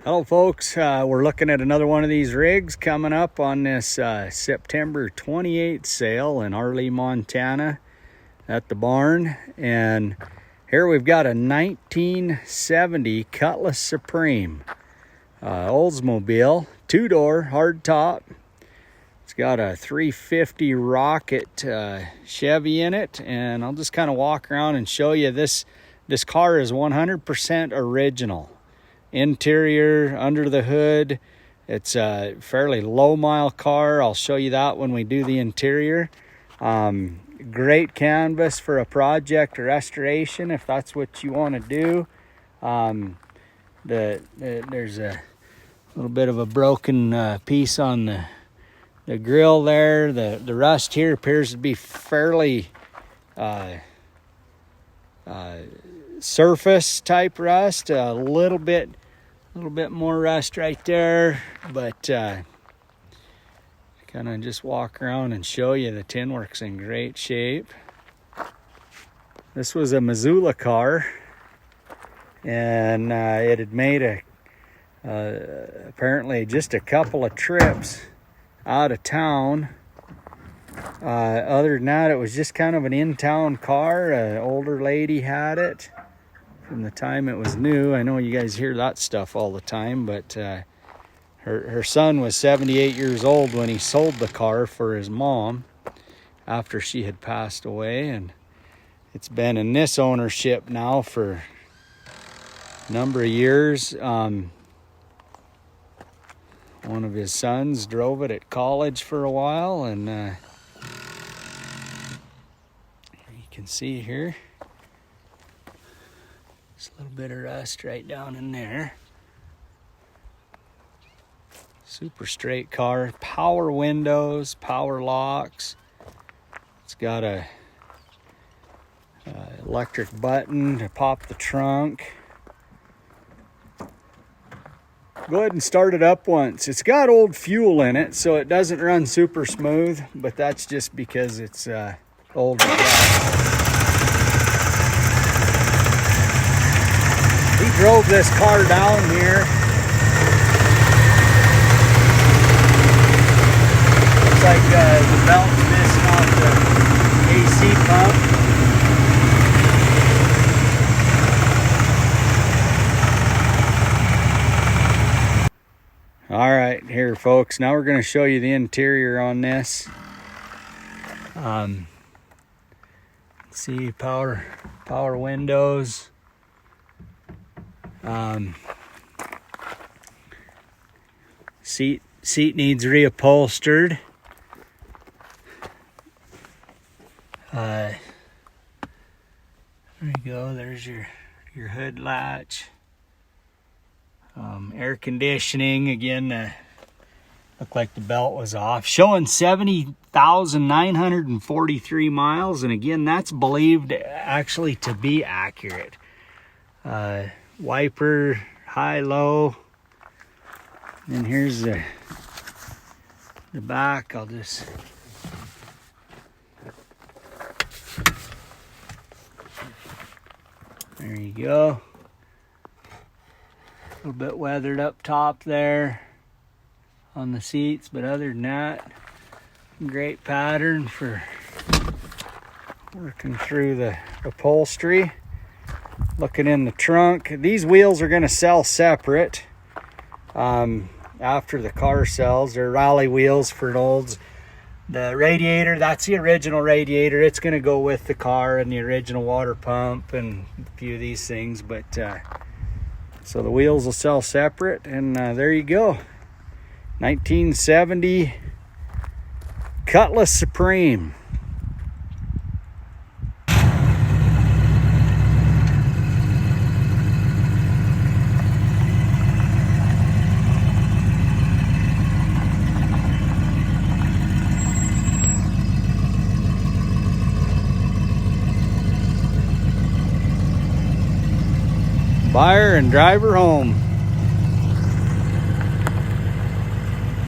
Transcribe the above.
Hello folks, we're looking at another one of these rigs coming up on this September 28th sale in Arley, Montana at the barn. And here we've got a 1970 Cutlass Supreme, Oldsmobile, two-door, hardtop. It's got a 350 Rocket Chevy in it, and I'll just kind of walk around and show you this car is 100% original. Interior, under the hood, it's a fairly low mile car. I'll show you that when we do the interior. Great canvas for a project or restoration if that's what you want to do. There's a little bit of a broken piece on the grill there. The rust here appears to be fairly surface type rust. A little bit more rust right there, but kind of just walk around and show you the tin work's in great shape. This was a Missoula car, and it had made apparently just a couple of trips out of town. Other than that, it was just kind of an in-town car. An older lady had it from the time it was new. I know you guys hear that stuff all the time, but her son was 78 years old when he sold the car for his mom after she had passed away, and it's been in this ownership now for a number of years. One of his sons drove it at college for a while, and you can see here just a little bit of rust right down in there. Super straight car, power windows, power locks. It's got a electric button to pop the trunk. Go ahead and start it up once. It's got old fuel in it, so it doesn't run super smooth, but that's just because it's old gas. He drove this car down here. Looks like the belt's missing off the AC pump. All right, here folks, now we're going to show you the interior on this. See, power windows. Seat needs reupholstered. There you go, there's your hood latch. Air conditioning, again, looked like the belt was off. Showing 70,943 miles, and again, that's believed actually to be accurate. Wiper, high, low. And here's the back. I'll just... There you go. A little bit weathered up top there on the seats, but other than that, great pattern for working through the upholstery. Looking in the trunk, these wheels are going to sell separate after the car sells. They're rally wheels for an Olds. The radiator, that's the original radiator. It's going to go with the car, and the original water pump and a few of these things, but so the wheels will sell separate, and there you go. 1970 Cutlass Supreme. Buyer and driver home.